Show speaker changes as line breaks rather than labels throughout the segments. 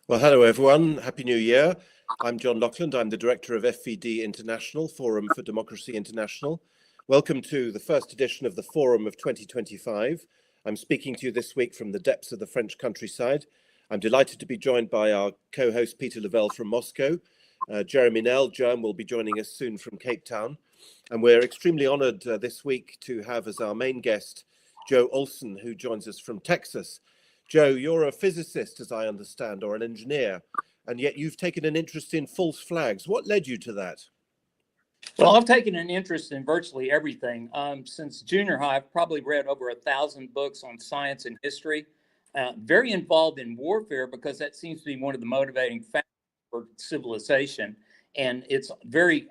Well, hello everyone. Happy New Year. I'm John Lockland. I'm the director of FVD International, Forum for Democracy International. Welcome to the first edition of the Forum of 2025. I'm speaking to you this week from the depths of the French countryside. I'm delighted to be joined by our co-host Peter Lavelle from Moscow. Jeremy Nell, Germ, will be joining us soon from Cape Town. And we're extremely honored this week to have as our main guest Joe Olson, who joins us from Texas. Joe, you're a physicist, as I understand, or an engineer, and yet you've taken an interest in false flags. What led you to that?
Well, I've taken an interest in virtually everything. Since junior high, I've probably read over 1,000 books on science and history. Very involved in warfare because that seems to be one of the motivating factors for civilization. And it's very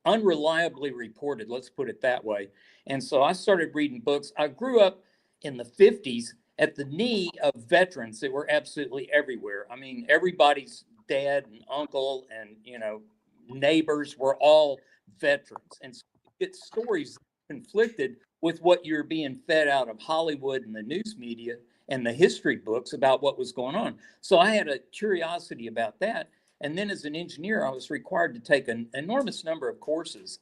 unreliably reported, let's put it that way. And so I started reading books. I grew up in the 50s at the knee of veterans that were absolutely everywhere. I mean, everybody's dad and uncle and, neighbors were all veterans. And so you get stories conflicted with what you're being fed out of Hollywood and the news media and the history books about what was going on. So I had a curiosity about that. And then as an engineer, I was required to take an enormous number of courses,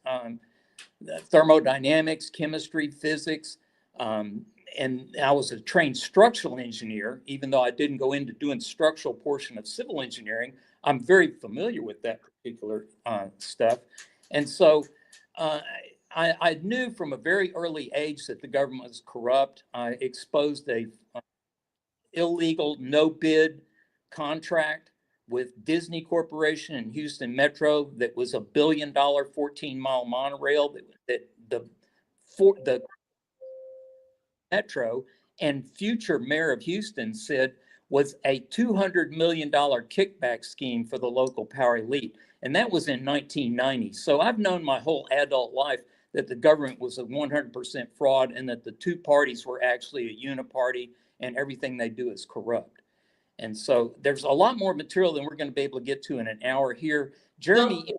thermodynamics, chemistry, physics. And I was a trained structural engineer, even though I didn't go into doing structural portion of civil engineering. I'm very familiar with that particular stuff. And so I knew from a very early age that the government was corrupt. I exposed a illegal no-bid contract with Disney Corporation and Houston Metro that was $1 billion 14-mile monorail that the Metro and future mayor of Houston said was a $200 million kickback scheme for the local power elite. And that was in 1990. So I've known my whole adult life that the government was a 100% fraud and that the two parties were actually a uniparty and everything they do is corrupt. And so there's a lot more material than we're going to be able to get to in an hour here. Jeremy,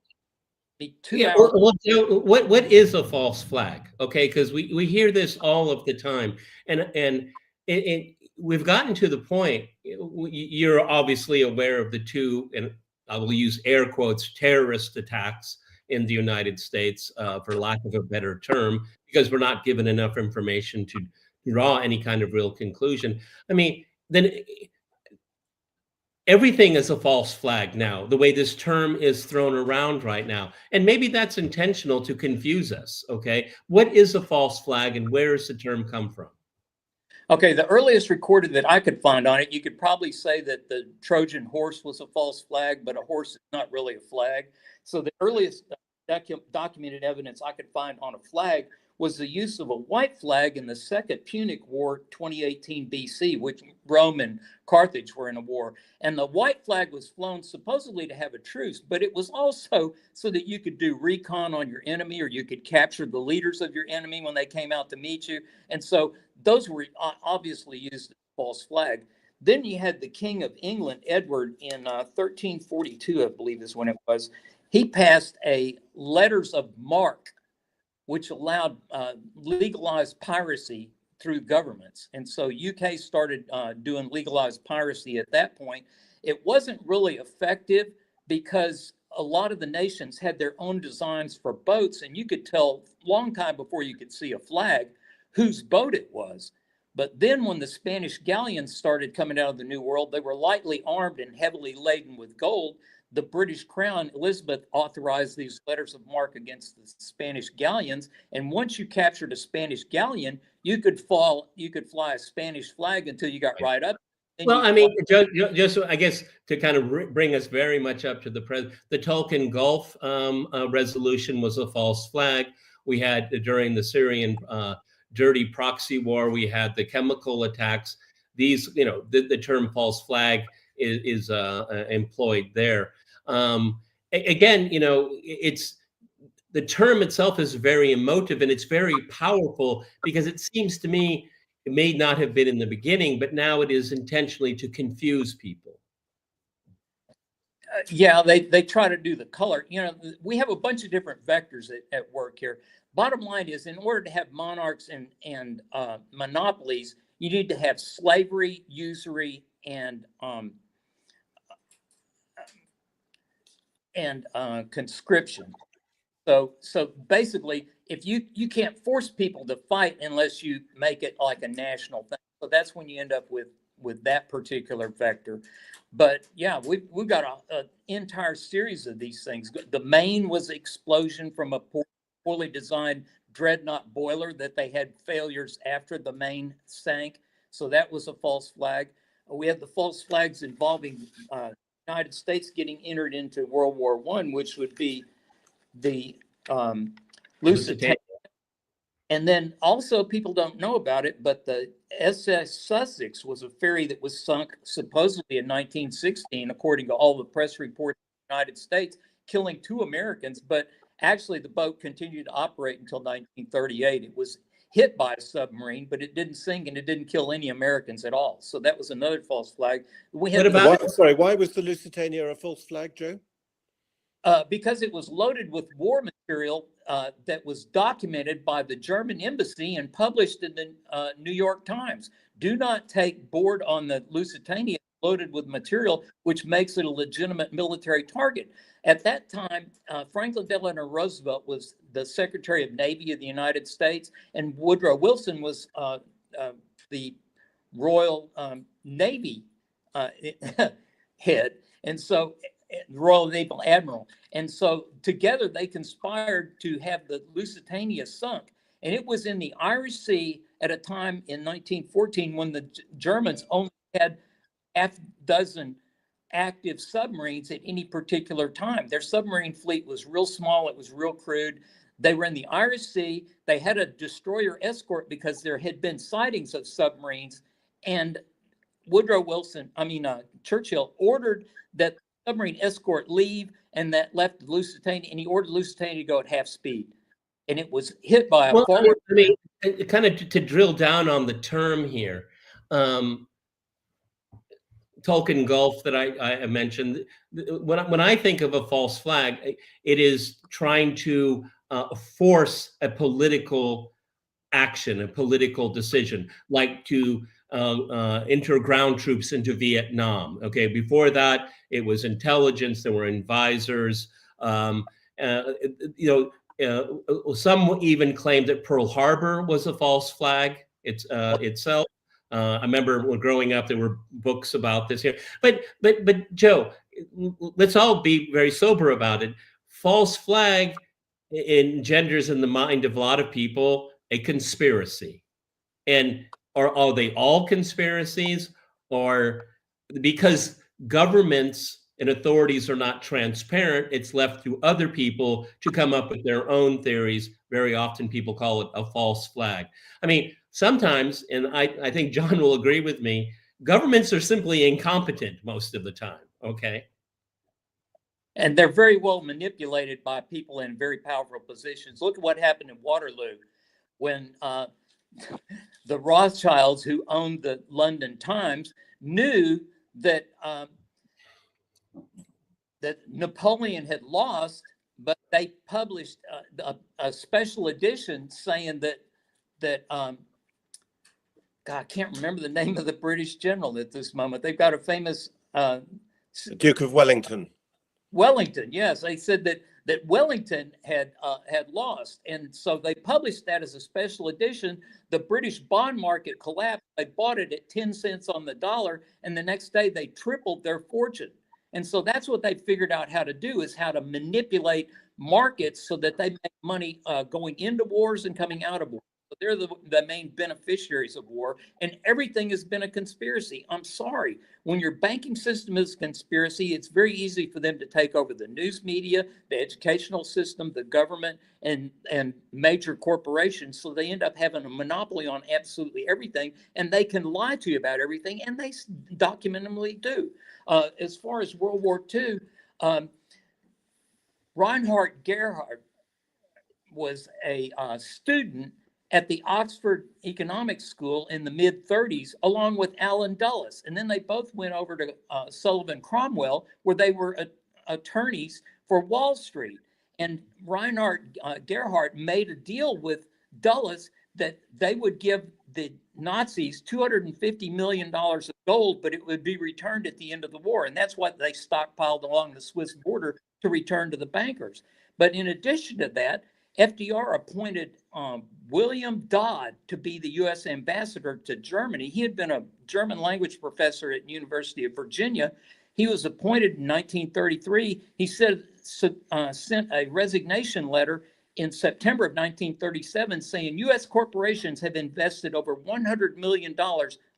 hours. What is a false flag? Okay, because we hear this all of the time, and we've gotten to the point. You're obviously aware of the two, and I will use air quotes, terrorist attacks in the United States, for lack of a better term, because we're not given enough information to draw any kind of real conclusion. I mean, then everything is a false flag now, the way this term is thrown around right now. And maybe that's intentional to confuse us, okay? What is a false flag and where does the term come from?
Okay, the earliest recorded that I could find on it, you could probably say that the Trojan horse was a false flag, but a horse is not really a flag. So the earliest documented evidence I could find on a flag was the use of a white flag in the Second Punic War, 2018 BC, which Rome and Carthage were in a war. And the white flag was flown supposedly to have a truce, but it was also so that you could do recon on your enemy, or you could capture the leaders of your enemy when they came out to meet you. And so those were obviously used as a false flag. Then you had the King of England, Edward, in 1342, I believe is when it was. He passed a letters of marque, which allowed legalized piracy through governments. And so UK started doing legalized piracy at that point. It wasn't really effective because a lot of the nations had their own designs for boats, and you could tell a long time before you could see a flag whose boat it was. But then when the Spanish galleons started coming out of the New World, they were lightly armed and heavily laden with gold. The British Crown, Elizabeth, authorized these letters of marque against the Spanish galleons. And once you captured a Spanish galleon, you could fly a Spanish flag until you got right up.
Well, I mean, just I guess to kind of bring us very much up to the present, the Tonkin Gulf resolution was a false flag. We had during the Syrian dirty proxy war, we had the chemical attacks. These, the term false flag is employed there. Again, it's the term itself is very emotive and it's very powerful because it seems to me it may not have been in the beginning, but now it is intentionally to confuse people.
Yeah, they try to do the color. We have a bunch of different vectors at work here. Bottom line is, in order to have monarchs and monopolies, you need to have slavery, usury, and and conscription. So basically, if you can't force people to fight unless you make it like a national thing. So that's when you end up with that particular vector. But yeah, we've got an entire series of these things. The Maine was an explosion from a poorly designed dreadnought boiler that they had failures after the Maine sank. So that was a false flag. We had the false flags involving United States getting entered into World War I, which would be the Lusitania. And then also people don't know about it, but the SS Sussex was a ferry that was sunk supposedly in 1916, according to all the press reports in the United States, killing 2 Americans. But actually the boat continued to operate until 1938. It was hit by a submarine, but it didn't sink and it didn't kill any Americans at all. So that was another false flag. We had
why was the Lusitania a false flag, Joe?
Because it was loaded with war material that was documented by the German embassy and published in the New York Times. Do not take board on the Lusitania loaded with material, which makes it a legitimate military target. At that time, Franklin Delano Roosevelt was the Secretary of Navy of the United States, and Woodrow Wilson was the Royal Navy head. And so Royal Naval Admiral. And so together they conspired to have the Lusitania sunk. And it was in the Irish Sea at a time in 1914 when the Germans only had half dozen active submarines at any particular time. Their submarine fleet was real small. It was real crude. They were in the Irish Sea. They had a destroyer escort because there had been sightings of submarines. And Churchill ordered that submarine escort leave, and that left Lusitania, and he ordered Lusitania to go at half speed, and it was hit by a forward.
I mean, kind of to drill down on the term here, Tolkien Gulf that I mentioned. When I think of a false flag, it is trying to force a political action, a political decision, like to enter ground troops into Vietnam. Okay, before that, it was intelligence. There were advisors. Some even claimed that Pearl Harbor was a false flag itself. I remember when growing up, there were books about this here. But Joe, let's all be very sober about it. False flag engenders in the mind of a lot of people a conspiracy. And are they all conspiracies? Or because governments and authorities are not transparent, it's left to other people to come up with their own theories. Very often people call it a false flag. I mean, sometimes, and I think John will agree with me, governments are simply incompetent most of the time, okay?
And they're very well manipulated by people in very powerful positions. Look at what happened in Waterloo when the Rothschilds, who owned the London Times, knew that that Napoleon had lost, but they published a special edition saying that God, I can't remember the name of the British general at this moment. They've got a famous
Duke of Wellington.
Wellington, yes, they said that Wellington had lost, and so they published that as a special edition. The British bond market collapsed. They bought it at 10 cents on the dollar, and the next day they tripled their fortune. And so that's what they figured out how to do, is how to manipulate markets so that they make money going into wars and coming out of wars. So they're the main beneficiaries of war, and everything has been a conspiracy. I'm sorry. When your banking system is a conspiracy, it's very easy for them to take over the news media, the educational system, the government, and major corporations. So they end up having a monopoly on absolutely everything, and they can lie to you about everything, and they documentably do. As far as World War II, Reinhard Gerhard was a student at the Oxford Economics School in the mid-30s, along with Alan Dulles. And then they both went over to Sullivan Cromwell, where they were attorneys for Wall Street. And Reinhard Gerhard made a deal with Dulles that they would give the Nazis $250 million of gold, but it would be returned at the end of the war. And that's what they stockpiled along the Swiss border to return to the bankers. But in addition to that, FDR appointed William Dodd to be the U.S. ambassador to Germany. He had been a German language professor at University of Virginia. He was appointed in 1933. He sent a resignation letter in September of 1937 saying U.S. corporations have invested over $100 million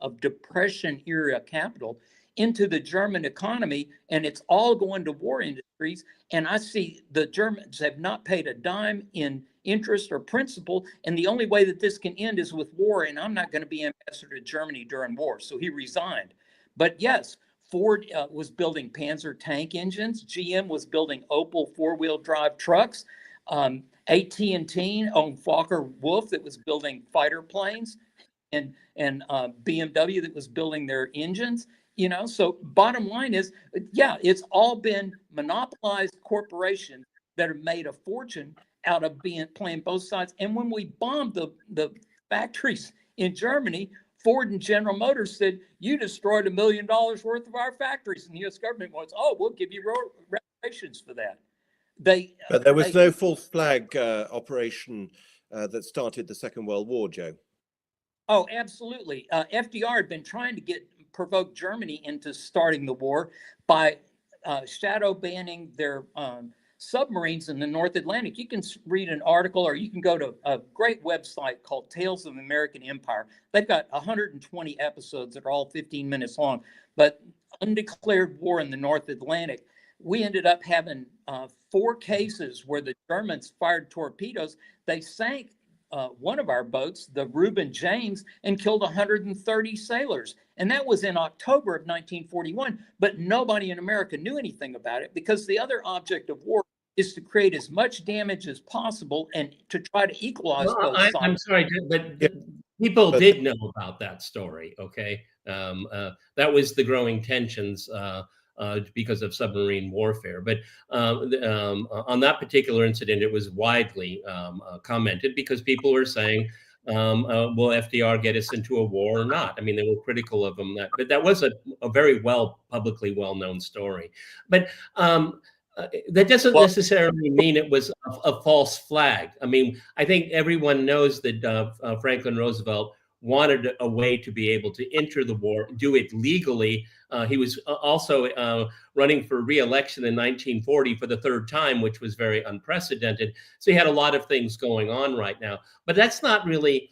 of Depression-era capital into the German economy, and it's all going to war industries. And I see the Germans have not paid a dime in interest or principal, and the only way that this can end is with war, and I'm not going to be ambassador to Germany during war. So he resigned. But yes, Ford was building Panzer tank engines. GM was building Opel four-wheel drive trucks. AT&T owned Fokker-Wulf that was building fighter planes, and BMW that was building their engines. You know, so bottom line is, yeah, it's all been monopolized corporations that have made a fortune out of playing both sides. And when we bombed the factories in Germany, Ford and General Motors said, you destroyed $1 million worth of our factories. And the U.S. government wants, oh, we'll give you reparations for that.
But there was no false flag operation that started the Second World War, Joe.
Oh, absolutely. FDR had been trying to provoke Germany into starting the war by shadow banning their submarines in the North Atlantic. You can read an article, or you can go to a great website called Tales of the American Empire. They've got 120 episodes that are all 15 minutes long, but undeclared war in the North Atlantic. We ended up having 4 cases where the Germans fired torpedoes. They sank one of our boats, the Reuben James, and killed 130 sailors. And that was in October of 1941. But nobody in America knew anything about it, because the other object of war is to create as much damage as possible and to try to equalize both sides.
I'm sorry, but people did know about that story, okay? That was the growing tensions because of submarine warfare. But on that particular incident, it was widely commented, because people were saying, will FDR get us into a war or not? I mean, they were critical of him. But that was a very publicly well-known story. But that doesn't necessarily mean it was a false flag. I mean, I think everyone knows that Franklin Roosevelt wanted a way to be able to enter the war, do it legally. He was also running for re-election in 1940 for the 3rd time, which was very unprecedented. So he had a lot of things going on right now. But that's not really,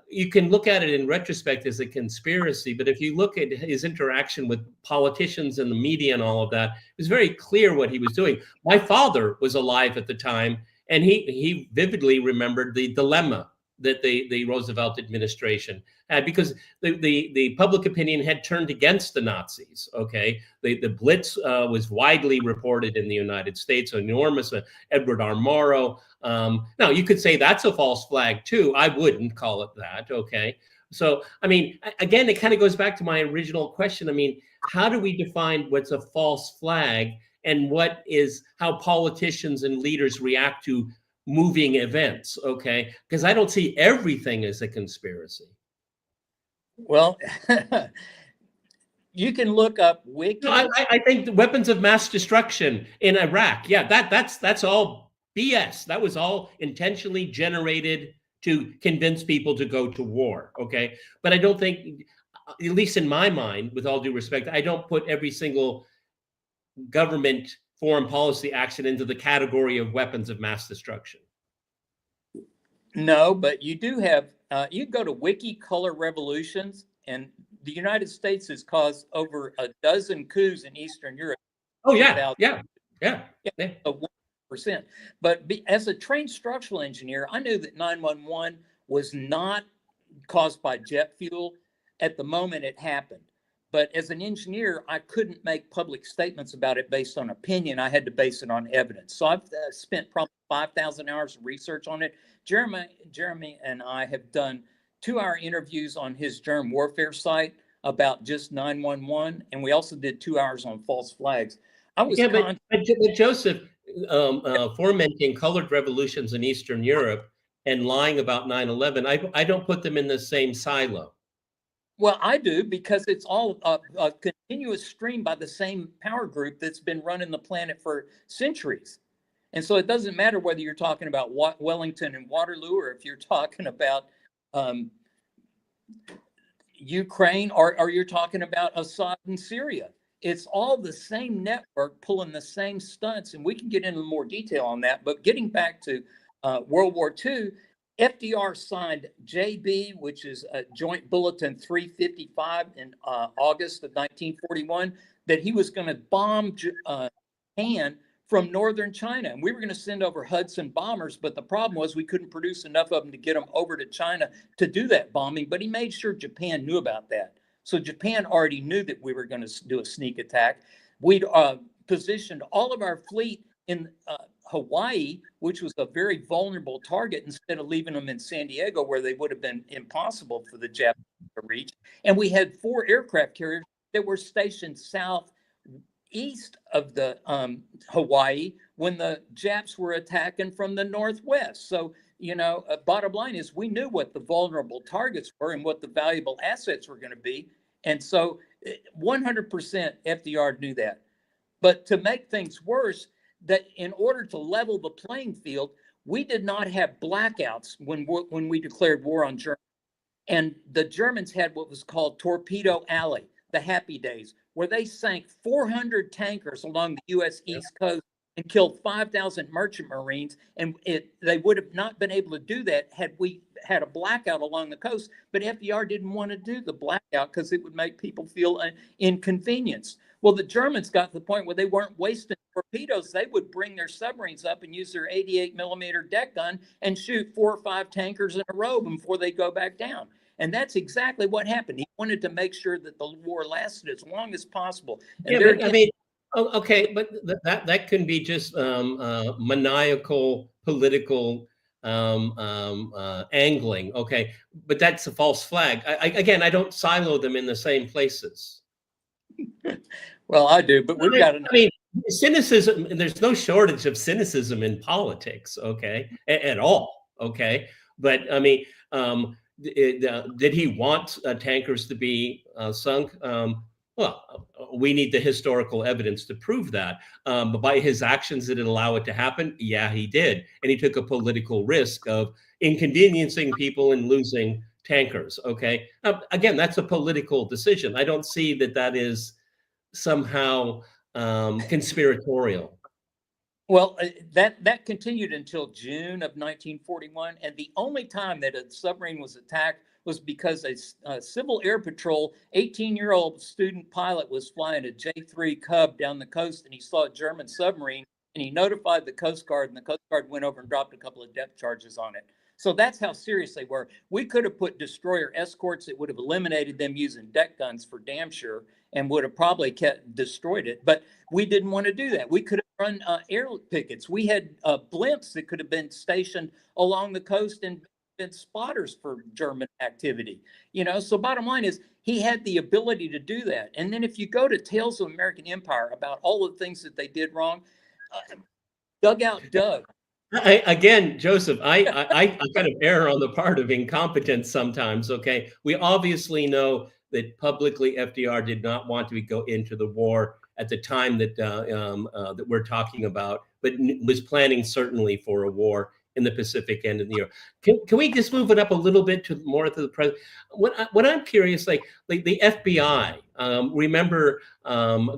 you can look at it in retrospect as a conspiracy, but if you look at his interaction with politicians and the media and all of that, it was very clear what he was doing. My father was alive at the time, and he vividly remembered the dilemma that the Roosevelt administration had, because the public opinion had turned against the Nazis. Okay, the Blitz was widely reported in the United States, enormous. Edward R. Murrow. Now you could say that's a false flag too. I wouldn't call it that. Okay, so I mean, again, it kind of goes back to my original question. I mean, how do we define what's a false flag, and how politicians and leaders react to moving events? Okay, because I don't see everything as a conspiracy.
Well, you can look up Wiki.
No, I think the weapons of mass destruction in Iraq, yeah, that's all BS. That was all intentionally generated to convince people to go to war. Okay, but I don't think, at least in my mind, with all due respect, I don't put every single government foreign policy action into the category of weapons of mass destruction.
No, but you do have, you go to Wiki Color Revolutions, and the United States has caused over a dozen coups in Eastern Europe.
Oh, yeah.
1%. But as a trained structural engineer, I knew that 911 was not caused by jet fuel at the moment it happened. But as an engineer, I couldn't make public statements about it based on opinion. I had to base it on evidence. So I've spent probably 5,000 hours of research on it. Jeremy and I have done 2-hour interviews on his germ warfare site about just 911, and we also did 2 hours on false flags.
But Joseph, fomenting colored revolutions in Eastern Europe and lying about 9/11, I don't put them in the same silo.
Well, I do, because it's all a continuous stream by the same power group that's been running the planet for centuries. And so it doesn't matter whether you're talking about Wellington and Waterloo, or if you're talking about um, Ukraine, or you're talking about Assad in Syria. It's all the same network pulling the same stunts. And we can get into more detail on that. But getting back to World War II, FDR signed JB, which is a Joint Bulletin 355 in August of 1941, that he was going to bomb Japan from northern China. And we were going to send over Hudson bombers, but the problem was we couldn't produce enough of them to get them over to China to do that bombing. But he made sure Japan knew about that. So Japan already knew that we were going to do a sneak attack. We'd positioned all of our fleet in Hawaii, which was a very vulnerable target, instead of leaving them in San Diego, where they would have been impossible for the Japanese to reach. And we had 4 aircraft carriers that were stationed southeast of the Hawaii when the Japs were attacking from the northwest. So, you know, bottom line is, we knew what the vulnerable targets were and what the valuable assets were going to be. And so 100% FDR knew that. But to make things worse, that in order to level the playing field, we did not have blackouts when we declared war on Germany. And the Germans had what was called Torpedo Alley, the Happy Days, where they sank 400 tankers along the U.S. East Coast and killed 5,000 merchant marines. And they would have not been able to do that had we had a blackout along the coast. But FDR didn't want to do the blackout because it would make people feel inconvenienced. Well, the Germans got to the point where they weren't wasting torpedoes. They would bring their submarines up and use their 88 millimeter deck gun and shoot 4 or 5 tankers in a row before they go back down. And that's exactly what happened. He wanted to make sure that the war lasted as long as possible. And
yeah, but, I mean, okay, but that can be just maniacal political angling. Okay, but that's a false flag. Again, I don't silo them in the same places.
Well, I do, but we've got.
I mean, cynicism. There's no shortage of cynicism in politics. Okay, at all. Okay, but I mean, did he want tankers to be sunk? Well, we need the historical evidence to prove that. But by his actions, did it allow it to happen? Yeah, he did, and he took a political risk of inconveniencing people and losing tankers. Okay, again, that's a political decision. I don't see that is somehow conspiratorial.
Well, that continued until June of 1941, and the only time that a submarine was attacked was because a Civil Air Patrol 18-year-old student pilot was flying a J-3 Cub down the coast, and he saw a German submarine, and he notified the Coast Guard, and the Coast Guard went over and dropped a couple of depth charges on it. So that's how serious they were. We could have put destroyer escorts that would have eliminated them using deck guns for damn sure, and would have probably destroyed it. But we didn't want to do that. We could have run air pickets. We had blimps that could have been stationed along the coast and been spotters for German activity. You know, so bottom line is, he had the ability to do that. And then if you go to Tales of American Empire about all the things that they did wrong, Dugout Doug.
Again, Joseph, I kind of err on the part of incompetence sometimes. Okay, we obviously know that publicly FDR did not want to go into the war at the time that that we're talking about, but was planning certainly for a war in the Pacific end of the year. Can we just move it up a little bit to more to the present? What I'm curious, like the FBI. Remember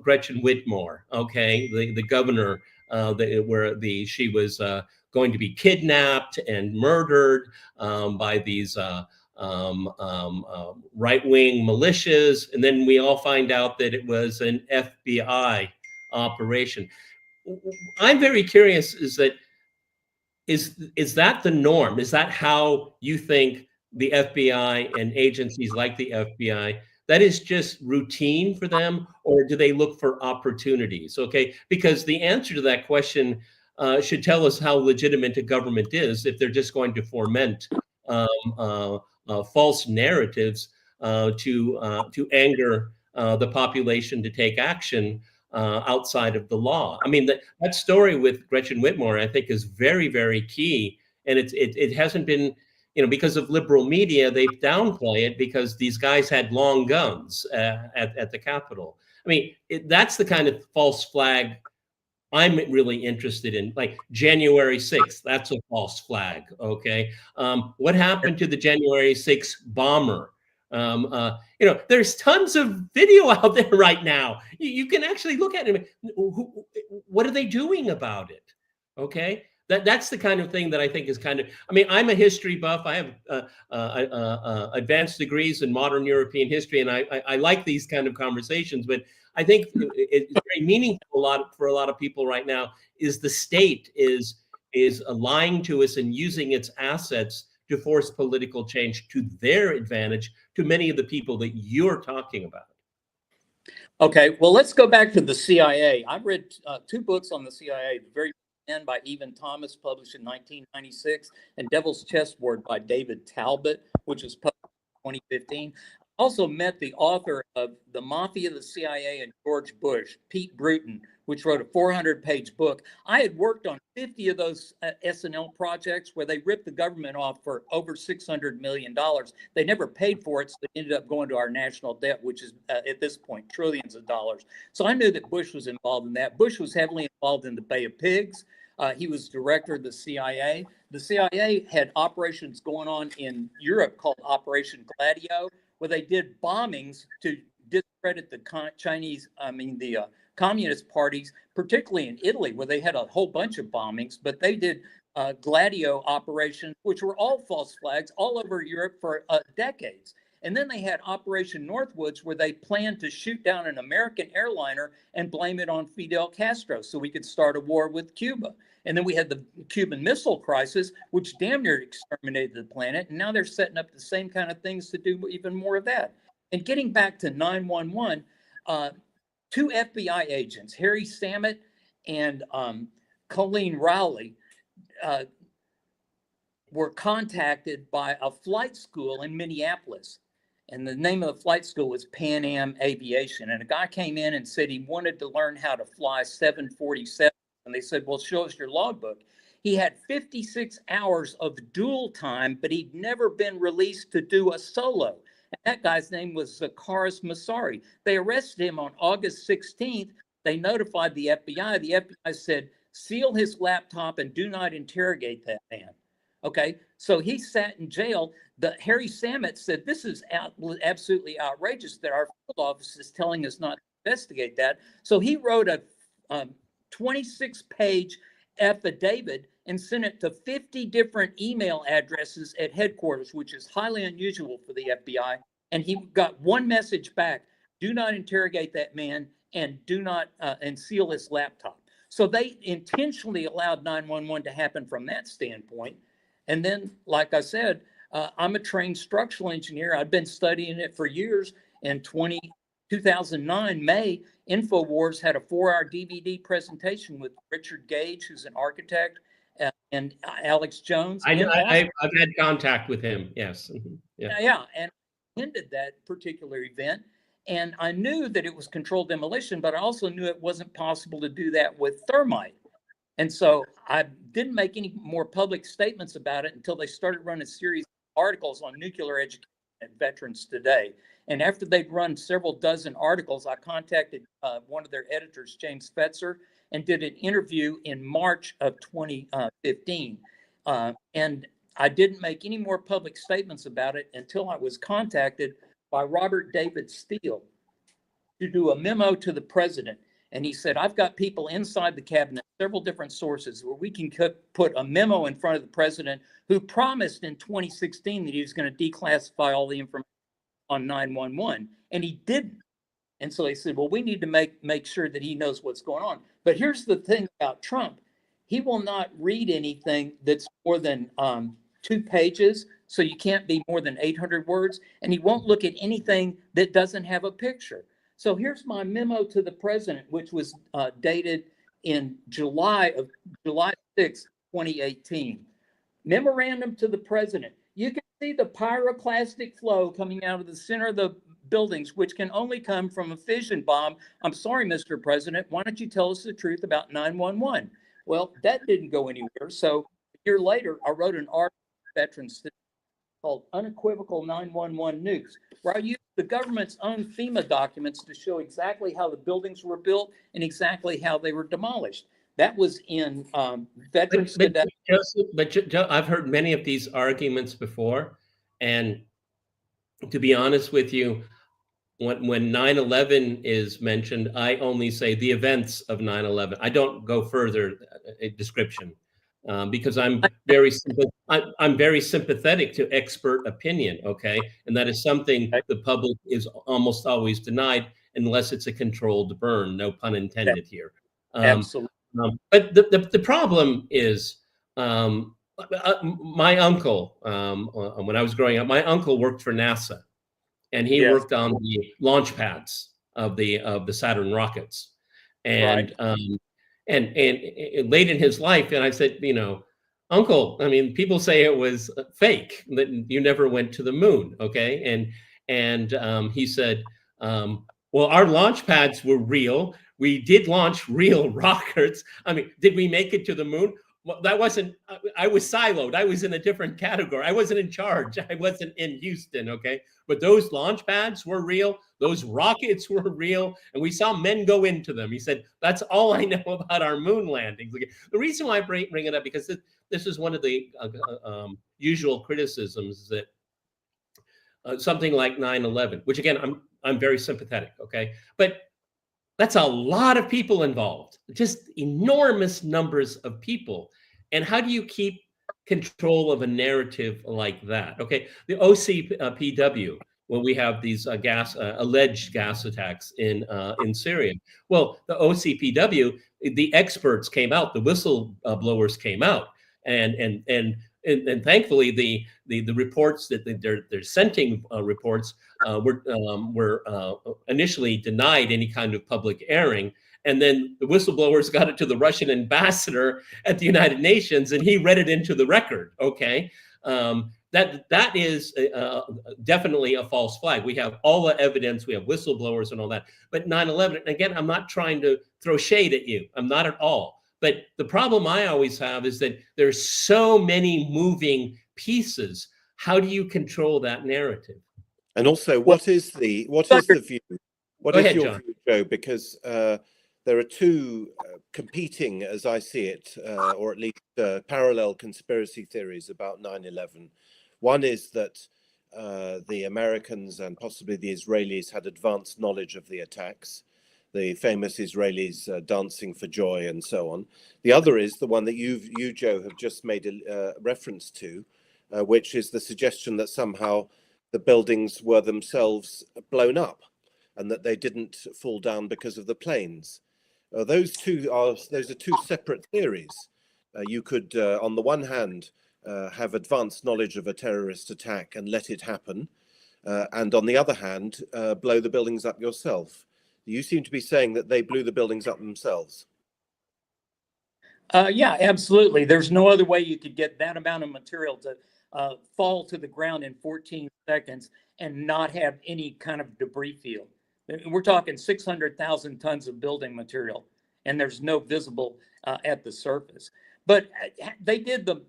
Gretchen Whitmore? Okay, the governor. She was going to be kidnapped and murdered by these right-wing militias, and then we all find out that it was an FBI operation. I'm very curious: is that the norm? Is that how you think the FBI and agencies like the FBI? That is just routine for them, or do they look for opportunities? Okay, because the answer to that question should tell us how legitimate a government is if they're just going to foment false narratives to anger the population to take action outside of the law. I mean, that story with Gretchen Whitmore, I think, is very, very key, and it hasn't been because of liberal media, they downplay it because these guys had long guns at the Capitol. I mean, that's the kind of false flag I'm really interested in. Like January 6th, that's a false flag. Okay. What happened to the January 6th bomber? There's tons of video out there right now. You can actually look at it. What are they doing about it? Okay. That's the kind of thing that I think is kind of, I mean, I'm a history buff. I have advanced degrees in modern European history, and I like these kind of conversations, but I think it's very meaningful for a lot of people right now is the state is lying to us and using its assets to force political change to their advantage to many of the people that you're talking about.
Okay, well, let's go back to the CIA. I've read 2 books on the CIA, The Very End by Evan Thomas, published in 1996, and Devil's Chessboard by David Talbot, which was published in 2015. Also met the author of The Mafia, the CIA, and George Bush, Pete Bruton, which wrote a 400-page book. I had worked on 50 of those SNL projects where they ripped the government off for over $600 million. They never paid for it, so it ended up going to our national debt, which is at this point trillions of dollars. So I knew that Bush was involved in that. Bush was heavily involved in the Bay of Pigs. He was director of the CIA. The CIA had operations going on in Europe called Operation Gladio, where they did bombings to discredit the communist parties, particularly in Italy, where they had a whole bunch of bombings, but they did Gladio operations, which were all false flags all over Europe for decades. And then they had Operation Northwoods, where they planned to shoot down an American airliner and blame it on Fidel Castro so we could start a war with Cuba. And then we had the Cuban Missile Crisis, which damn near exterminated the planet. And now they're setting up the same kind of things to do even more of that. And getting back to 911, 2 FBI agents, Harry Samet and Colleen Rowley, were contacted by a flight school in Minneapolis. And the name of the flight school was Pan Am Aviation. And a guy came in and said he wanted to learn how to fly 747. And they said, well, show us your logbook. He had 56 hours of dual time, but he'd never been released to do a solo. And that guy's name was Zakaris Masari. They arrested him on August 16th. They notified the FBI. The FBI said, seal his laptop and do not interrogate that man. Okay, so he sat in jail. Harry Samet said, this is absolutely outrageous that our field office is telling us not to investigate that. So he wrote a 26-page affidavit and sent it to 50 different email addresses at headquarters, which is highly unusual for the FBI. And he got one message back: do not interrogate that man and do not and seal his laptop. So they intentionally allowed 911 to happen from that standpoint. And then, like I said, I'm a trained structural engineer. I've been studying it for years. In 2009, May, InfoWars had a 4-hour DVD presentation with Richard Gage, who's an architect, and Alex Jones.
I've had contact with him, yes.
Yeah, and I attended that particular event. And I knew that it was controlled demolition, but I also knew it wasn't possible to do that with thermite. And so I didn't make any more public statements about it until they started running a series of articles on nuclear education at Veterans Today. And after they'd run several dozen articles, I contacted one of their editors, James Fetzer, and did an interview in March of 2015. And I didn't make any more public statements about it until I was contacted by Robert David Steele to do a memo to the president. And he said, I've got people inside the cabinet, several different sources, where we can put a memo in front of the president, who promised in 2016 that he was going to declassify all the information on 911. And he didn't. And so they said, well, we need to make sure that he knows what's going on. But here's the thing about Trump. He will not read anything that's more than 2 pages. So you can't be more than 800 words. And he won't look at anything that doesn't have a picture. So here's my memo to the president, which was dated in July 6, 2018. Memorandum to the president. You can see the pyroclastic flow coming out of the center of the buildings, which can only come from a fission bomb. I'm sorry, Mr. President, why don't you tell us the truth about 911? Well, that didn't go anywhere. So a year later, I wrote an article on Veterans called Unequivocal 911 News, where I used the government's own FEMA documents to show exactly how the buildings were built and exactly how they were demolished. That was in Veterans Cadet.
Joseph, I've heard many of these arguments before, and to be honest with you, when 9/11 is mentioned, I only say the events of 9/11. I don't go further description because I'm very sympathetic to expert opinion. Okay, and that is something the public is almost always denied unless it's a controlled burn. No pun intended here.
Absolutely.
But the problem is my uncle. When I was growing up, my uncle worked for NASA. And he worked on the launch pads of the Saturn rockets, and and late in his life, and I said, Uncle, I mean, people say it was fake that you never went to the moon, okay? And he said, well, our launch pads were real. We did launch real rockets. I mean, did we make it to the moon? Well, that wasn't, I was siloed. I was in a different category. I wasn't in charge. I wasn't in Houston, okay? But those launch pads were real. Those rockets were real. And we saw men go into them. He said, that's all I know about our moon landings. Okay? The reason why I bring it up, because this is one of the usual criticisms that something like 9/11, which again, I'm very sympathetic, okay? But that's a lot of people involved, just enormous numbers of people. And how do you keep control of a narrative like that? Okay, the OCPW, when we have these alleged gas attacks in Syria, well, the OCPW, the experts came out, the whistleblowers came out, and thankfully the reports that they're sending reports were initially denied any kind of public airing, and then the whistleblowers got it to the Russian ambassador at the United Nations, and he read it into the record. Okay, that is definitely a false flag. We have all the evidence, we have whistleblowers and all that. But 9/11, again, I'm not trying to throw shade at you. I'm not at all. But the problem I always have is that there's so many moving pieces. How do you control that narrative?
And also, what is the view? What is your view, Joe? Because there are two competing, as I see it, or at least parallel conspiracy theories about 9/11. One is that the Americans and possibly the Israelis had advanced knowledge of the attacks, the famous Israelis dancing for joy and so on. The other is the one that you, Joe, have just made a reference to, which is the suggestion that somehow the buildings were themselves blown up and that they didn't fall down because of the planes. Those are two separate theories. You could, on the one hand, have advanced knowledge of a terrorist attack and let it happen, and on the other hand, blow the buildings up yourself. You seem to be saying that they blew the buildings up themselves.
Yeah, absolutely. There's no other way you could get that amount of material to fall to the ground in 14 seconds and not have any kind of debris field. We're talking 600,000 tons of building material, and there's no visible at the surface. But they did the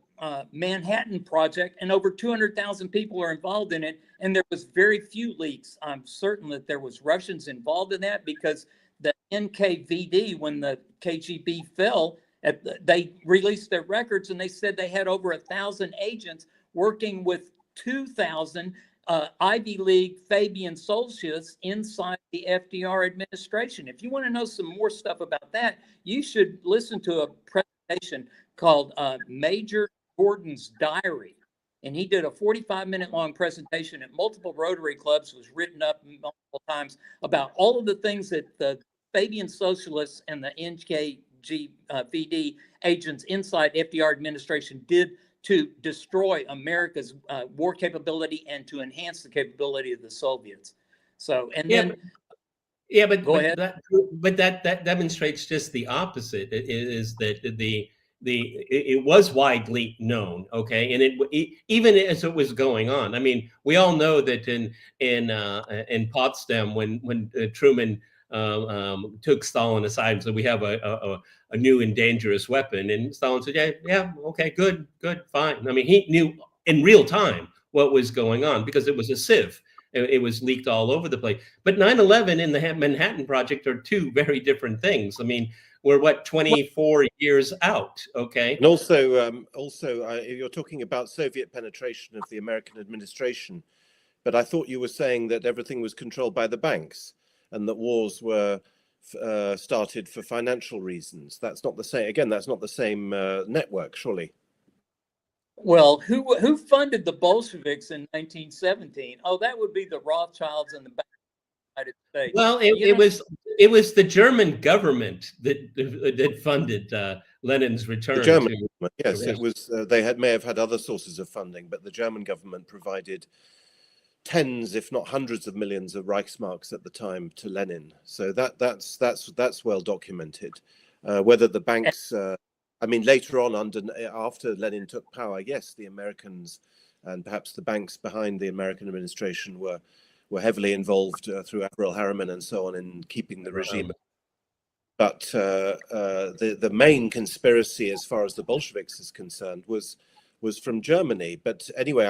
Manhattan Project, and over 200,000 people are involved in it, and there was very few leaks. I'm certain that there was Russians involved in that, because the NKVD, when the KGB fell, they released their records, and they said they had over 1,000 agents working with 2,000 Ivy League Fabian Socialists inside the FDR administration. If you want to know some more stuff about that, you should listen to a presentation called Major Gordon's Diary. And he did a 45-minute long presentation at multiple Rotary clubs, was written up multiple times, about all of the things that the Fabian Socialists and the NKVD agents inside FDR administration did to destroy America's war capability and to enhance the capability of the Soviets. So, and then go ahead.
That demonstrates just the opposite. Is that it was widely known, okay, and it even as it was going on. I mean, we all know that in Potsdam, when Truman took Stalin aside and said, we have a new and dangerous weapon, and Stalin said, yeah, okay, good, fine. I mean, he knew in real time what was going on because it was a sieve. It was leaked all over the place. But 9/11 and the Manhattan Project are two very different things. I mean, we're what, 24 years out, okay?
And also, you're talking about Soviet penetration of the American administration, but I thought you were saying that everything was controlled by the banks and that wars were started for financial reasons. That's not the same. Again, that's not the same network, surely.
Well, who funded the Bolsheviks in 1917? Oh, that would be the Rothschilds and the United States.
Well, it was the German government that funded Lenin's return.
The German government, yes, it was. They may have had other sources of funding, but the German government provided tens, if not hundreds of millions of Reichsmarks at the time to Lenin. So that's well documented. Whether the banks, I mean, later on, after Lenin took power, yes, the Americans and perhaps the banks behind the American administration were heavily involved through Averell Harriman and so on in keeping the regime. But the main conspiracy, as far as the Bolsheviks is concerned, was from Germany. But anyway,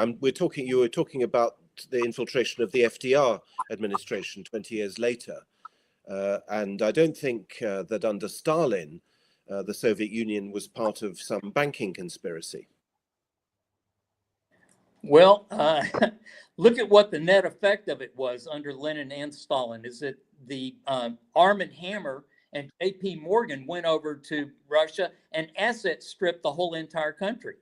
you were talking about the infiltration of the FDR administration 20 years later. And I don't think that under Stalin, the Soviet Union was part of some banking conspiracy.
Well, look at what the net effect of it was under Lenin and Stalin. Is that the Arm and Hammer and J.P. Morgan went over to Russia and asset stripped the whole entire country.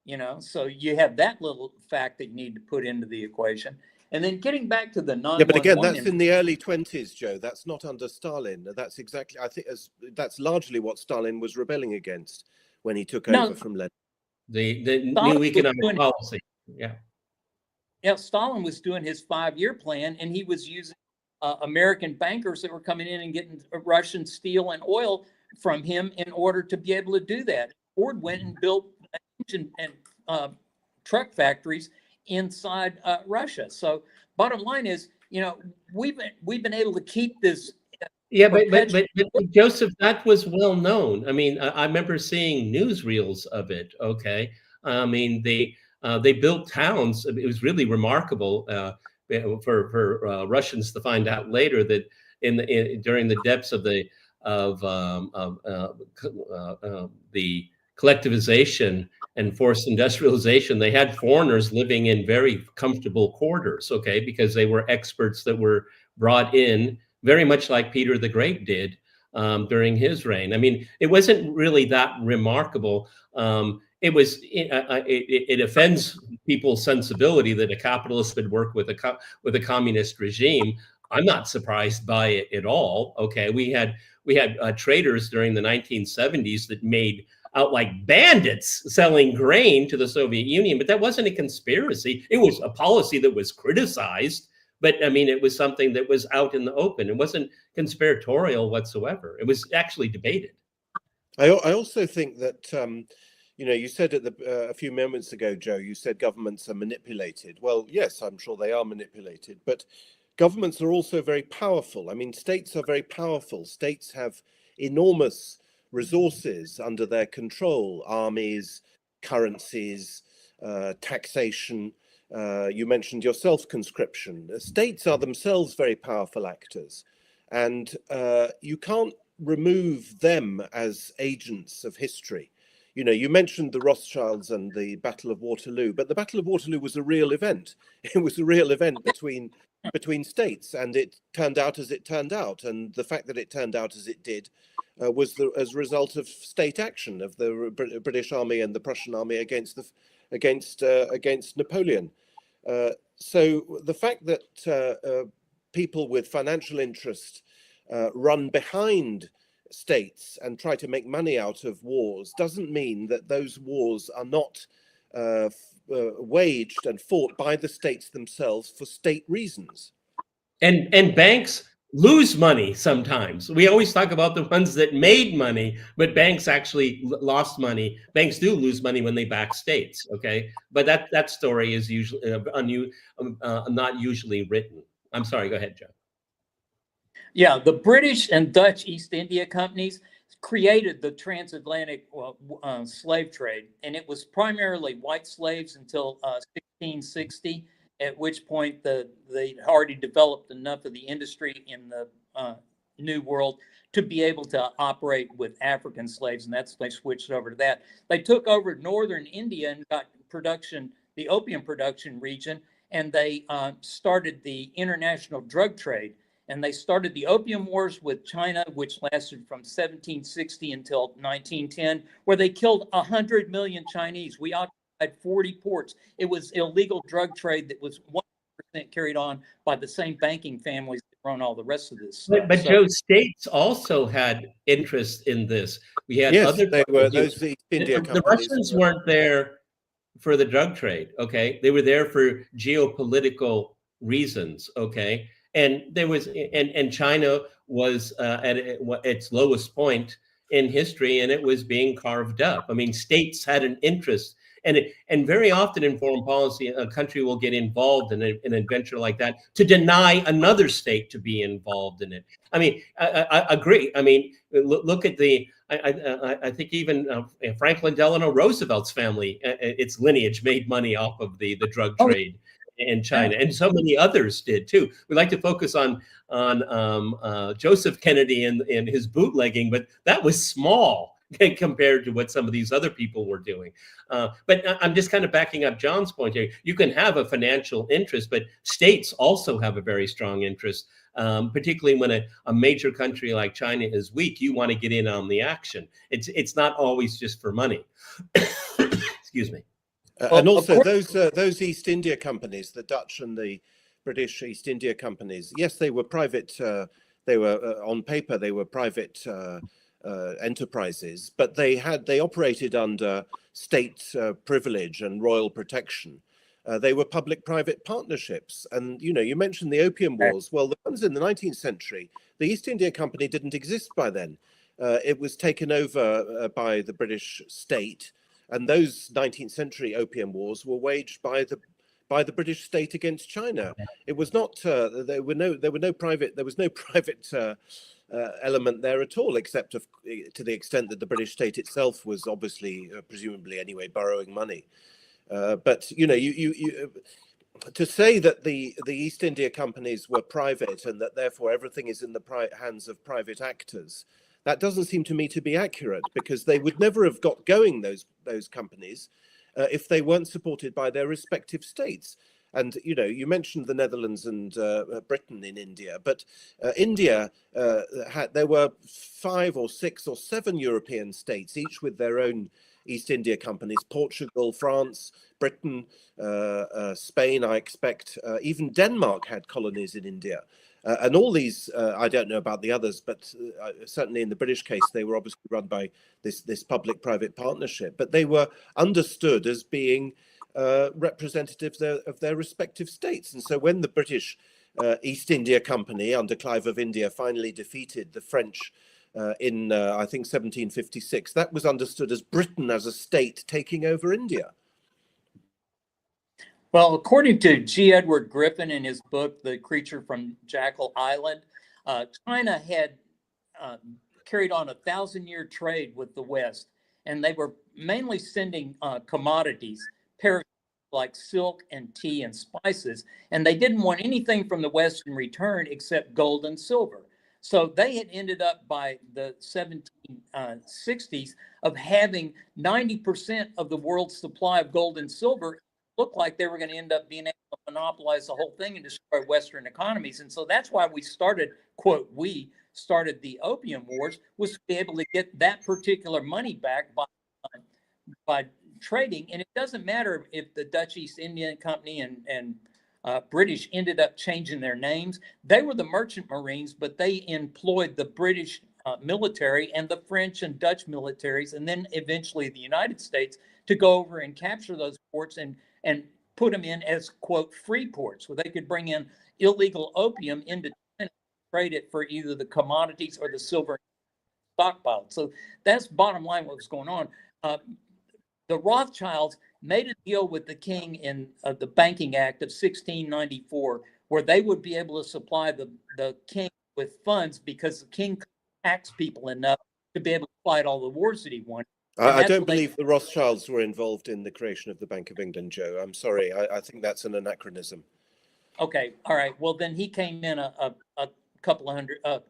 You know, so you have that little fact that you need to put into the equation. And then getting back to the 911.
Yeah, but again, that's in the early 20s, Joe. That's not under Stalin. That's exactly, I think, that's largely what Stalin was rebelling against when he took over from Lenin.
The new economic policy. Yeah.
Yeah, Stalin was doing his 5-year plan, and he was using American bankers that were coming in and getting Russian steel and oil from him in order to be able to do that. Ford went and built engine and truck factories inside Russia. So bottom line is, you know, we've been able to keep this.
Yeah, but Joseph, that was well known. I mean, I remember seeing newsreels of it. Okay, I mean they built towns. It was really remarkable for Russians to find out later that during the depths of the collectivization and forced industrialization, they had foreigners living in very comfortable quarters, okay, because they were experts that were brought in, very much like Peter the Great did during his reign. I mean, it wasn't really that remarkable. It offends people's sensibility that a capitalist would work with a communist regime. I'm not surprised by it at all. Okay, we had traders during the 1970s that made out like bandits selling grain to the Soviet Union, but that wasn't a conspiracy. It was a policy that was criticized, but I mean, it was something that was out in the open. It wasn't conspiratorial whatsoever. It was actually debated.
I also think that, you know, you said a few moments ago, Joe, you said governments are manipulated. Well, yes, I'm sure they are manipulated, but governments are also very powerful. I mean, states are very powerful. States have enormous resources under their control, armies, currencies, taxation. You mentioned yourself conscription. States are themselves very powerful actors, and you can't remove them as agents of history. You know, you mentioned the Rothschilds and the Battle of Waterloo, but the Battle of Waterloo was a real event. It was a real event between states, and it turned out as it turned out. And the fact that it turned out as it did was as a result of state action of the British Army and the Prussian Army against Napoleon. So the fact that people with financial interest run behind states and try to make money out of wars doesn't mean that those wars are not waged and fought by the states themselves for state reasons.
And banks lose money sometimes. We always talk about the ones that made money, but banks actually lost money. Banks do lose money when they back states, okay? But that story is usually not usually written. I'm sorry, go ahead, Joe.
Yeah, the British and Dutch East India companies created the transatlantic slave trade, and it was primarily white slaves until 1760, at which point they already developed enough of the industry in the New World to be able to operate with African slaves, and that's they switched over to that. They took over northern India and got production, the opium production region, and they started the international drug trade. And they started the Opium Wars with China, which lasted from 1760 until 1910, where they killed 100 million Chinese. We occupied 40 ports. It was illegal drug trade that was 100% carried on by the same banking families that run all the rest of this stuff.
But Joe, states also had interest in this. We had
Yes,
other
they were
companies.
those East India
The
companies.
Russians weren't there for the drug trade, okay? They were there for geopolitical reasons, okay? And there was, and China was at its lowest point in history, and it was being carved up. I mean, states had an interest, and very often in foreign policy, a country will get involved in an adventure like that to deny another state to be involved in it. I mean, I agree. I mean, look at the. I think even Franklin Delano Roosevelt's family, its lineage made money off of the drug trade in China, and so many others did too. We like to focus on Joseph Kennedy and his bootlegging, but that was small compared to what some of these other people were doing. But I'm just kind of backing up John's point here. You can have a financial interest, but states also have a very strong interest, particularly when a major country like China is weak. You want to get in on the action. It's not always just for money. Excuse me.
And also those East India companies, the Dutch and the British East India companies, yes, they were private. They were on paper they were private enterprises, but they operated under state privilege and royal protection. They were public-private partnerships, and you mentioned the Opium Wars. Well, the ones in the 19th century, the East India Company didn't exist by then. It was taken over by the British state. And those 19th century opium wars were waged by the British state against China. It was not there was no private element there at all, except to the extent that the British state itself was obviously, presumably anyway, borrowing money. But to say that the East India companies were private and that therefore everything is in the hands of private actors, that doesn't seem to me to be accurate, because they would never have got going, those companies, if they weren't supported by their respective states. And you mentioned the Netherlands and Britain in India, but India there were 5 or 6 or 7 European states, each with their own East India companies: Portugal, France, Britain, Spain. I expect even Denmark had colonies in India. And all these, I don't know about the others, but certainly in the British case, they were obviously run by this public-private partnership. But they were understood as being representatives of their respective states. And so when the British East India Company under Clive of India finally defeated the French in, I think, 1756, that was understood as Britain as a state taking over India.
Well, according to G. Edward Griffin in his book, The Creature from Jekyll Island, China had carried on a 1,000-year trade with the West, and they were mainly sending commodities, like silk and tea and spices, and they didn't want anything from the West in return except gold and silver. So they had ended up by the 1760s of having 90% of the world's supply of gold and silver. Looked like they were going to end up being able to monopolize the whole thing and destroy Western economies. And so that's why we started, quote, we started the Opium Wars, was to be able to get that particular money back by trading. And it doesn't matter if the Dutch East India Company and British ended up changing their names. They were the merchant marines, but they employed the British military and the French and Dutch militaries, and then eventually the United States, to go over and capture those ports and put them in as, quote, free ports, where they could bring in illegal opium into China, trade it for either the commodities or the silver stockpile. So that's bottom line what was going on. The Rothschilds made a deal with the king in the Banking Act of 1694, where they would be able to supply the king with funds because the king could tax people enough to be able to fight all the wars that he wanted.
I
that's
don't
when they
believe the Rothschilds were involved in the creation of the Bank of England, Joe. I'm sorry. I think that's an anachronism.
Okay, all right. Well, then he came in a couple of hundred, a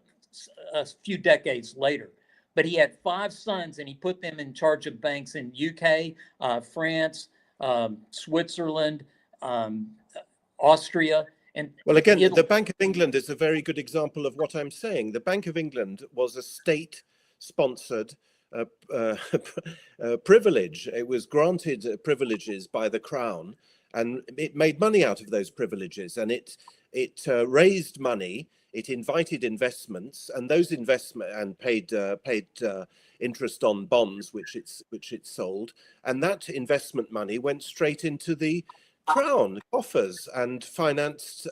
few decades later. But he had 5 sons, and he put them in charge of banks in UK, France, Switzerland, um, Austria, and
Well, again,
Italy.
the Bank of England is a very good example of what I'm saying. The Bank of England was a state-sponsored privilege. It was granted privileges by the Crown, and it made money out of those privileges, and it raised money. It invited investments, and those investment and paid interest on bonds, which it sold, and that investment money went straight into the Crown coffers and financed,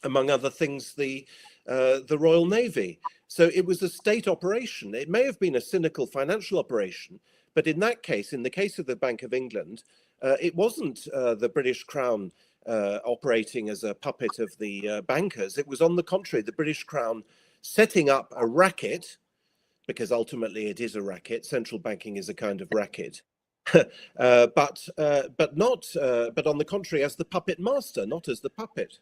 among other things, the Royal Navy. So it was a state operation. It may have been a cynical financial operation, but in that case, in the case of the Bank of England, it wasn't the British Crown operating as a puppet of the bankers. It was, on the contrary, the British Crown setting up a racket, because ultimately it is a racket. Central banking is a kind of racket. But on the contrary, as the puppet master, not as the puppet.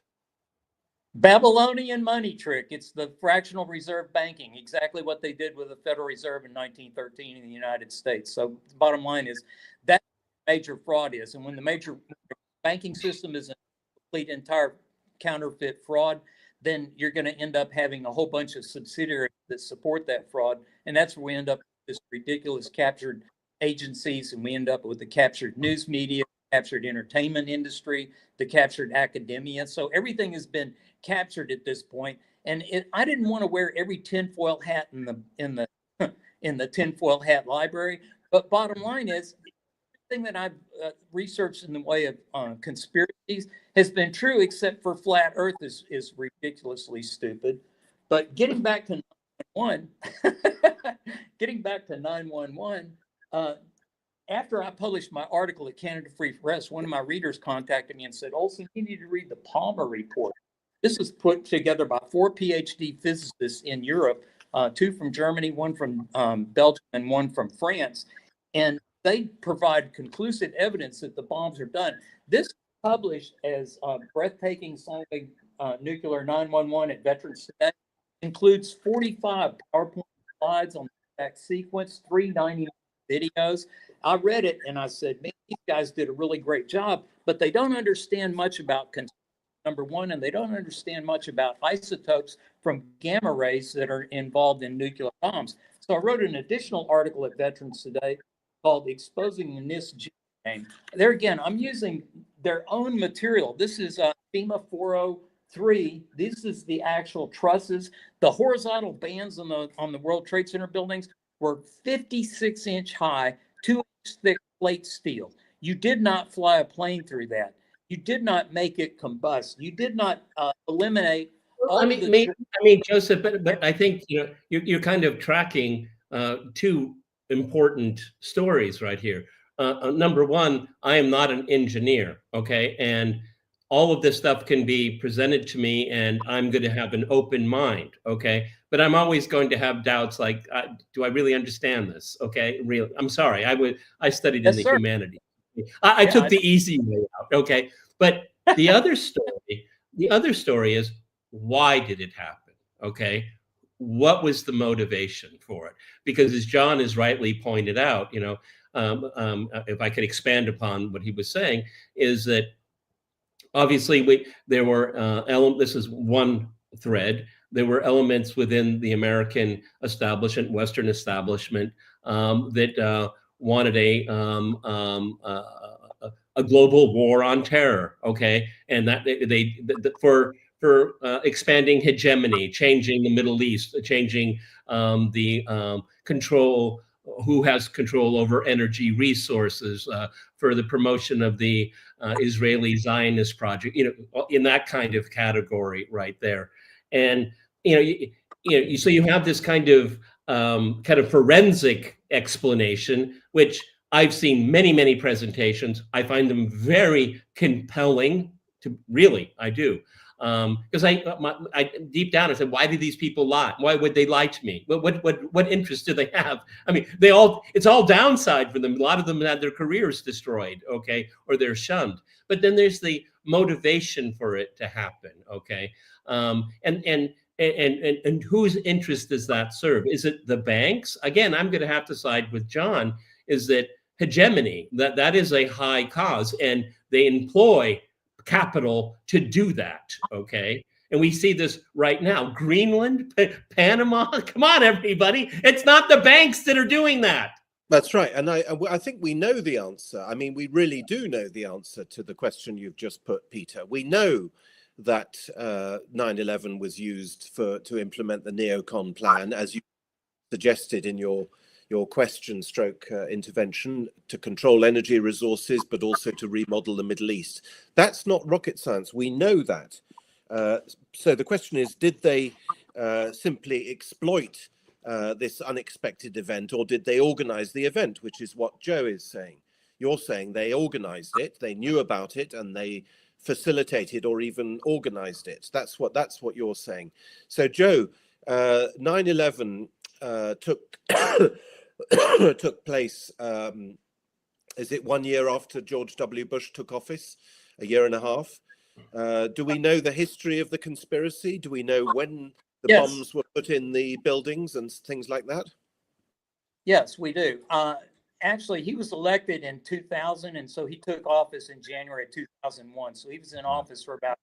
Babylonian money trick. It's the fractional reserve banking, exactly what they did with the Federal Reserve in 1913 in the United States. So the bottom line is that major fraud is, and when the major banking system is a complete entire counterfeit fraud, then you're going to end up having a whole bunch of subsidiaries that support that fraud, and that's where we end up with this ridiculous captured agencies, and we end up with the captured news media, captured entertainment industry, the captured academia. So everything has been captured at this point, and I didn't want to wear every tinfoil hat in the tinfoil hat library. But bottom line is, everything that I've researched in the way of conspiracies has been true, except for flat Earth is ridiculously stupid. But getting back to 911, after I published my article at Canada Free Press, one of my readers contacted me and said, "Olson, you need to read the Palmer Report." This was put together by 4 PhD physicists in Europe, 2 from Germany, 1 from Belgium, and 1 from France. And they provide conclusive evidence that the bombs are done. This is published as Breathtaking Scientific Nuclear 911 at Veterans Today. Includes 45 PowerPoint slides on the exact sequence, 390 videos. I read it and I said, man, these guys did a really great job, but they don't understand much about number one, and they don't understand much about isotopes from gamma rays that are involved in nuclear bombs. So I wrote an additional article at Veterans Today called Exposing the NIST Gene Game. There again, I'm using their own material. This is FEMA 403. This is the actual trusses. The horizontal bands on the World Trade Center buildings were 56-inch high, 2-inch thick plate steel. You did not fly a plane through that. You did not make it combust. You did not eliminate all
Joseph, but I think you're kind of tracking 2 important stories right here. Number one, I am not an engineer, okay, and all of this stuff can be presented to me, and I'm going to have an open mind, okay. But I'm always going to have doubts, like, do I really understand this? Okay, really, I'm sorry. I studied in the humanities. I took the easy way out, okay. But the other story is, why did it happen? Okay, what was the motivation for it? Because as John has rightly pointed out, if I could expand upon what he was saying, is that obviously there were elements. This is one thread. There were elements within the American establishment, Western establishment, that wanted a global war on terror, okay, and that for expanding hegemony, changing the Middle East, changing the control, who has control over energy resources, for the promotion of the Israeli Zionist project, in that kind of category right there, and so you have this kind of forensic explanation, which I've seen many presentations. I find them very compelling. I do. Because I deep down I said, why do these people lie? Why would they lie to me? What interest do they have? I mean, it's all downside for them. A lot of them had their careers destroyed, okay, or they're shunned. But then there's the motivation for it to happen, okay, and whose interest does that serve? Is it the banks? Again, I'm going to have to side with John. Is that hegemony? That is a high cause, and they employ capital to do that, okay? And we see this right now. Greenland, Panama, come on, everybody. It's not the banks that are doing that.
That's right. And I think we know the answer. I mean, we really do know the answer to the question you've just put, Peter. We know that 9/11 was used to implement the neocon plan, as you suggested in your question stroke intervention, to control energy resources, but also to remodel the Middle East. That's not rocket science. We know that. So the question is, did they simply exploit this unexpected event, or did they organize the event, which is what Joe is saying? You're saying they organized it, they knew about it, and they facilitated or even organized it. That's what you're saying. So Joe, 9/11 took took place, is it 1 year after George W. Bush took office, a year and a half? Do we know the history of the conspiracy? Do we know when the bombs were put in the buildings and things like that?
Yes, we do. Actually, he was elected in 2000, and so he took office in January 2001. So he was in office for about.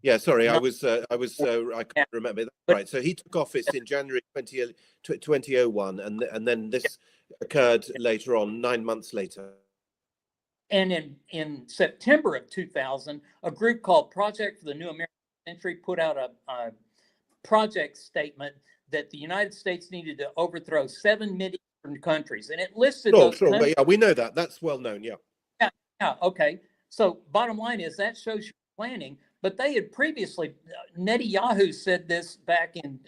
Yeah, sorry, I couldn't remember. That's right. So he took office in January 2001, and then this occurred later on, 9 months later.
And in September of 2000, a group called Project for the New American Century put out a project statement that the United States needed to overthrow 7 Mideastern countries, and it listed those countries.
Yeah, we know that. That's well known. Yeah.
Yeah. Okay. So bottom line is that shows you planning. But they had previously, Netanyahu said this back in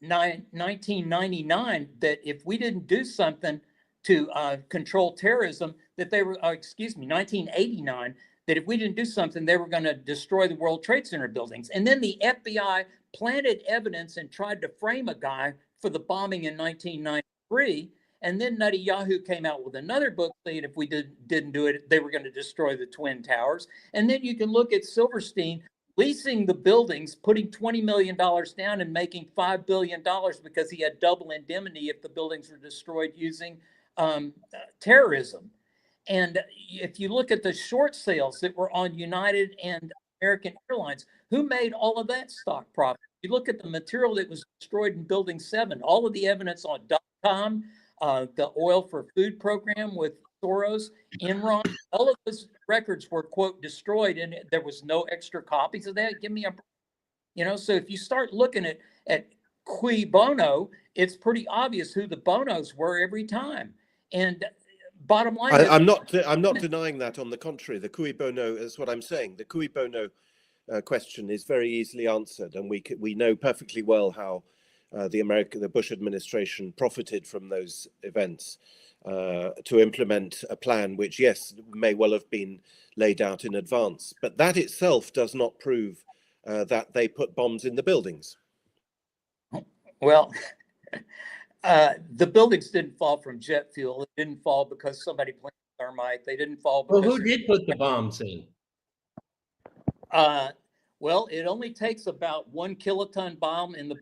1999, that if we didn't do something to control terrorism, that they were, 1989, that if we didn't do something, they were going to destroy the World Trade Center buildings. And then the FBI planted evidence and tried to frame a guy for the bombing in 1993. And then Netanyahu came out with another book saying if we didn't do it, they were going to destroy the Twin Towers. And then you can look at Silverstein leasing the buildings, putting $20 million down and making $5 billion because he had double indemnity if the buildings were destroyed using terrorism. And if you look at the short sales that were on United and American Airlines, who made all of that stock profit? You look at the material that was destroyed in Building 7, all of the evidence on .com, the Oil for Food program with Soros, Enron, all of those records were, quote, destroyed, and there was no extra copies of that. Give me a, so if you start looking at cui bono, it's pretty obvious who the bonos were every time. And bottom line,
I'm not denying that. On the contrary, the cui bono is what I'm saying. The cui bono question is very easily answered, and we know perfectly well how the Bush administration profited from those events to implement a plan which, yes, may well have been laid out in advance, but that itself does not prove that they put bombs in the buildings.
Well, the buildings didn't fall from jet fuel. It didn't fall because somebody planted thermite. They didn't fall because...
Well, who did put the bombs in?
Well, it only takes about 1 kiloton bomb in the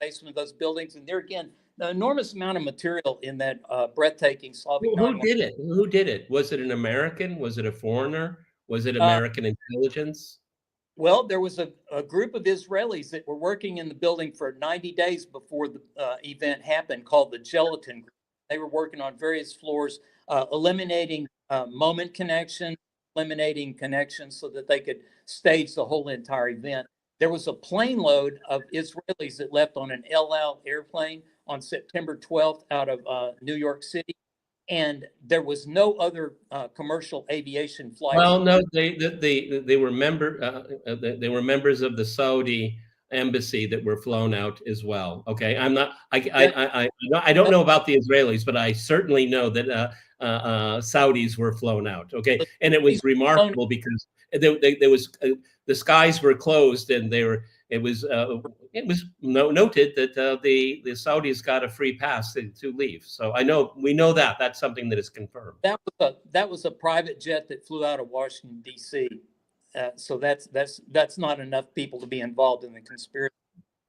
basement of those buildings. And there again, an enormous amount of material in that breathtaking Slavic.
Who did it? Who did it? Was it an American? Was it a foreigner? Was it American intelligence?
Well, there was a group of Israelis that were working in the building for 90 days before the event happened, called the Gelatin Group. They were working on various floors, eliminating moment connections, eliminating connections so that they could stage the whole entire event. There was a plane load of Israelis that left on an El Al airplane on September 12th out of New York City. And there was no other commercial aviation flights.
Well, no, they were members of the Saudi embassy that were flown out as well. Okay, I'm not. I don't know about the Israelis, but I certainly know that Saudis were flown out. Okay, and it was remarkable because there was the skies were closed, and it was noted that the Saudis got a free pass to leave. So we know that that's something that is confirmed.
That was a private jet that flew out of Washington D.C. So that's not enough people to be involved in the conspiracy.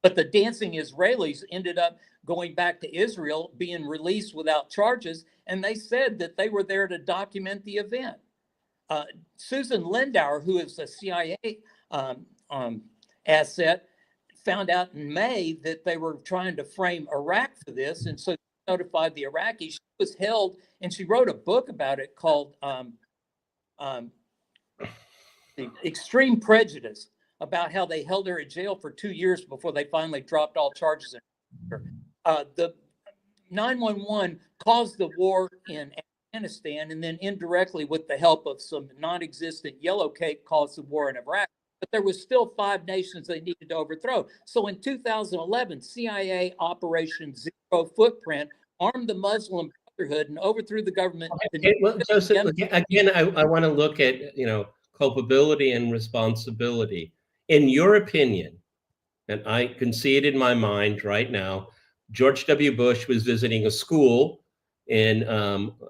But the dancing Israelis ended up going back to Israel, being released without charges, and they said that they were there to document the event. Susan Lindauer, who is a CIA asset, found out in May that they were trying to frame Iraq for this, and so she notified the Iraqis. She was held, and she wrote a book about it called Extreme Prejudice, about how they held her in jail for 2 years before they finally dropped all charges. The 911 caused the war in Afghanistan, and then indirectly, with the help of some non-existent yellow cake, caused the war in Iraq. But there was still 5 nations they needed to overthrow. So in 2011, CIA Operation Zero Footprint armed the Muslim Brotherhood and overthrew the government.
Okay, well, Joseph, again, I want to look at culpability and responsibility. In your opinion, and I can see it in my mind right now, George W. Bush was visiting a school in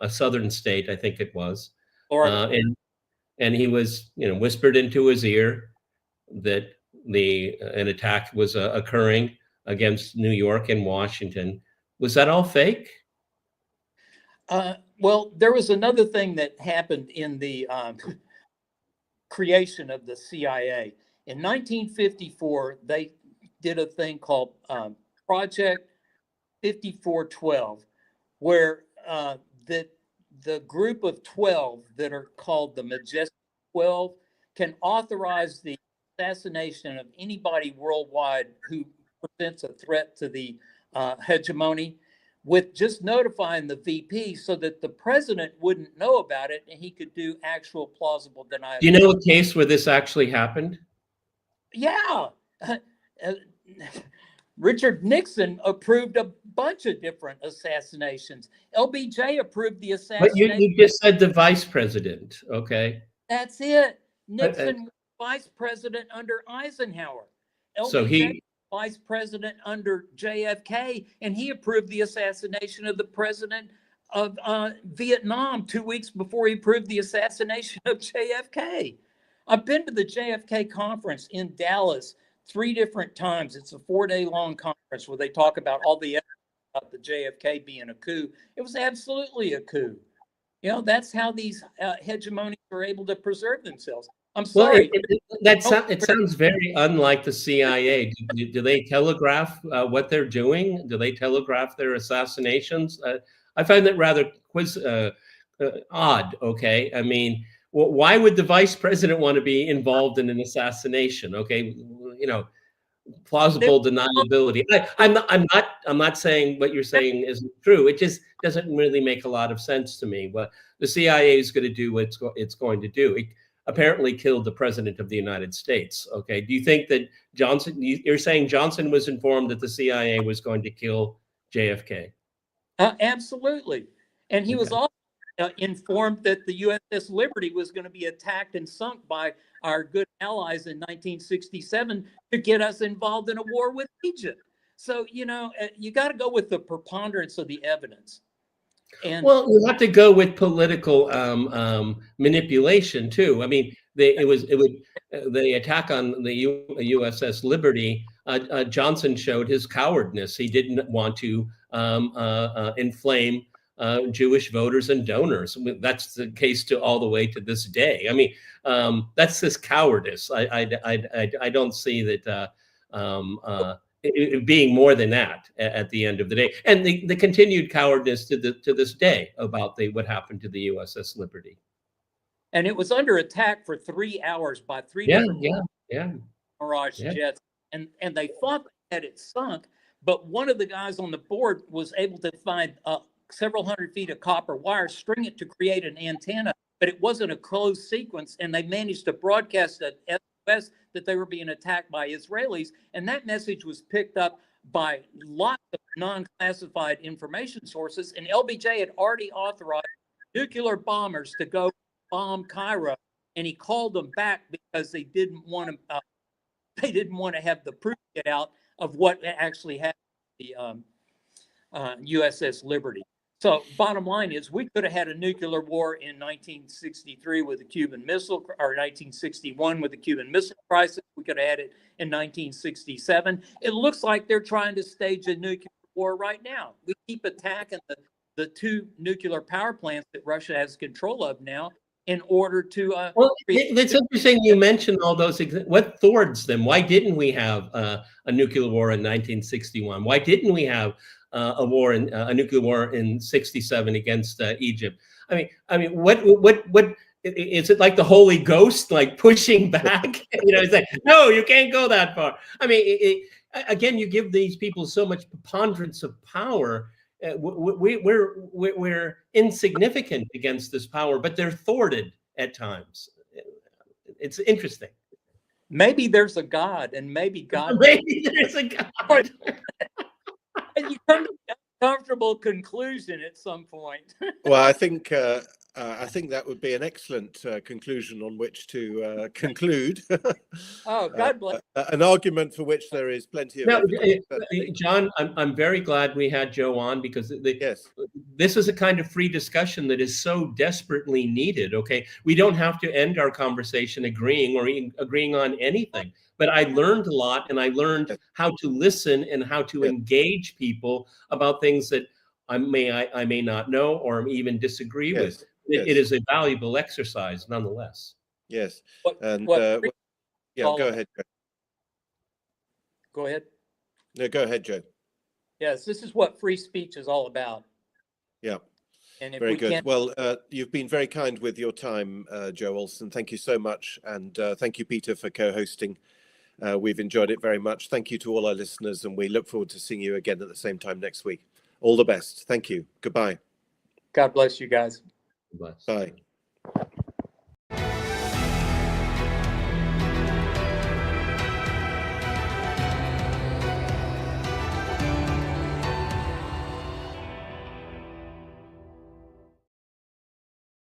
a southern state, I think it was, and he was, whispered into his ear that an attack was occurring against New York and Washington. Was that all fake?
Well, there was another thing that happened in the creation of the CIA. In 1954, they did a thing called Project 5412, where the group of 12 that are called the Majestic 12 can authorize the assassination of anybody worldwide who presents a threat to the hegemony, with just notifying the VP so that the president wouldn't know about it and he could do actual plausible denial.
Do you know a case where this actually happened?
Yeah. Richard Nixon approved a bunch of different assassinations. LBJ approved the assassination.
But you just said the vice president, okay?
That's it. Nixon was vice president under Eisenhower. LBJ
So he
vice president under JFK, and he approved the assassination of the president of Vietnam 2 weeks before he approved the assassination of JFK. I've been to the JFK conference in Dallas 3 different times. It's a 4-day long conference where they talk about all the evidence about the JFK being a coup. It was absolutely a coup. That's how these hegemonies are able to preserve themselves. I'm sorry.
Well, it sounds very unlike the CIA. Do they telegraph what they're doing? Do they telegraph their assassinations? I find that rather odd. Okay, I mean, why would the vice president want to be involved in an assassination? Okay, plausible deniability. I'm not saying what you're saying isn't true. It just doesn't really make a lot of sense to me. But the CIA is going to do what it's going to do. It apparently killed the president of the United States. Okay, do you think that you're saying Johnson was informed that the CIA was going to kill JFK?
Absolutely, and he was also informed that the USS Liberty was going to be attacked and sunk by our good allies in 1967 to get us involved in a war with Egypt. So, you got to go with the preponderance of the evidence. And
well, you have to go with political manipulation too. I mean, the attack on the USS Liberty. Johnson showed his cowardness. He didn't want to inflame Jewish voters and donors. I mean, that's the case all the way to this day. I mean, that's this cowardice. I don't see that it being more than that at the end of the day, and the continued cowardice to this day about what happened to the USS Liberty.
And it was under attack for 3 hours by 3 different Mirage jets, and they thought they had it sunk, but one of the guys on the board was able to find several hundred feet of copper wire, string it to create an antenna, but it wasn't a closed sequence, and they managed to broadcast U.S. that they were being attacked by Israelis. And that message was picked up by lots of non-classified information sources. And LBJ had already authorized nuclear bombers to go bomb Cairo. And he called them back because they didn't want to have the proof get out of what actually happened to the USS Liberty. So bottom line is, we could have had a nuclear war in 1963 with the Cuban Missile, or 1961 with the Cuban Missile Crisis. We could have had it in 1967. It looks like they're trying to stage a nuclear war right now. We keep attacking the two nuclear power plants that Russia has control of now in order to
well, it's interesting you mentioned all those. What thwarts them? Why didn't we have a nuclear war in 1961? Why didn't we have a nuclear war in '67 against Egypt? I mean, what is it, like the Holy Ghost, like pushing back? It's like, no, you can't go that far. I mean, again, you give these people so much preponderance of power. We're insignificant against this power, but they're thwarted at times. It's interesting.
Maybe there's a God, and maybe God.
Maybe there's a God.
And you come to an uncomfortable conclusion at some point.
Well, I think that would be an excellent conclusion on which to conclude.
Oh, God bless.
An argument for which there is plenty of evidence.
John, I'm very glad we had Joe on, because
Yes.
This is a kind of free discussion that is so desperately needed. Okay, we don't have to end our conversation agreeing on anything. But I learned a lot, and I learned how to listen and how to engage people about things that I may not know or even disagree with. It is a valuable exercise, nonetheless.
Yes.
Go
ahead.
Go ahead.
No, go ahead, Joe.
Yes, this is what free speech is all about.
Yeah.
And if
very
we
good.
can't...
Well, you've been very kind with your time, Joe Olson. Thank you so much. And thank you, Peter, for co-hosting. We've enjoyed it very much. Thank you to all our listeners, and we look forward to seeing you again at the same time next week. All the best. Thank you. Goodbye.
God bless you guys.
Bless.
Bye.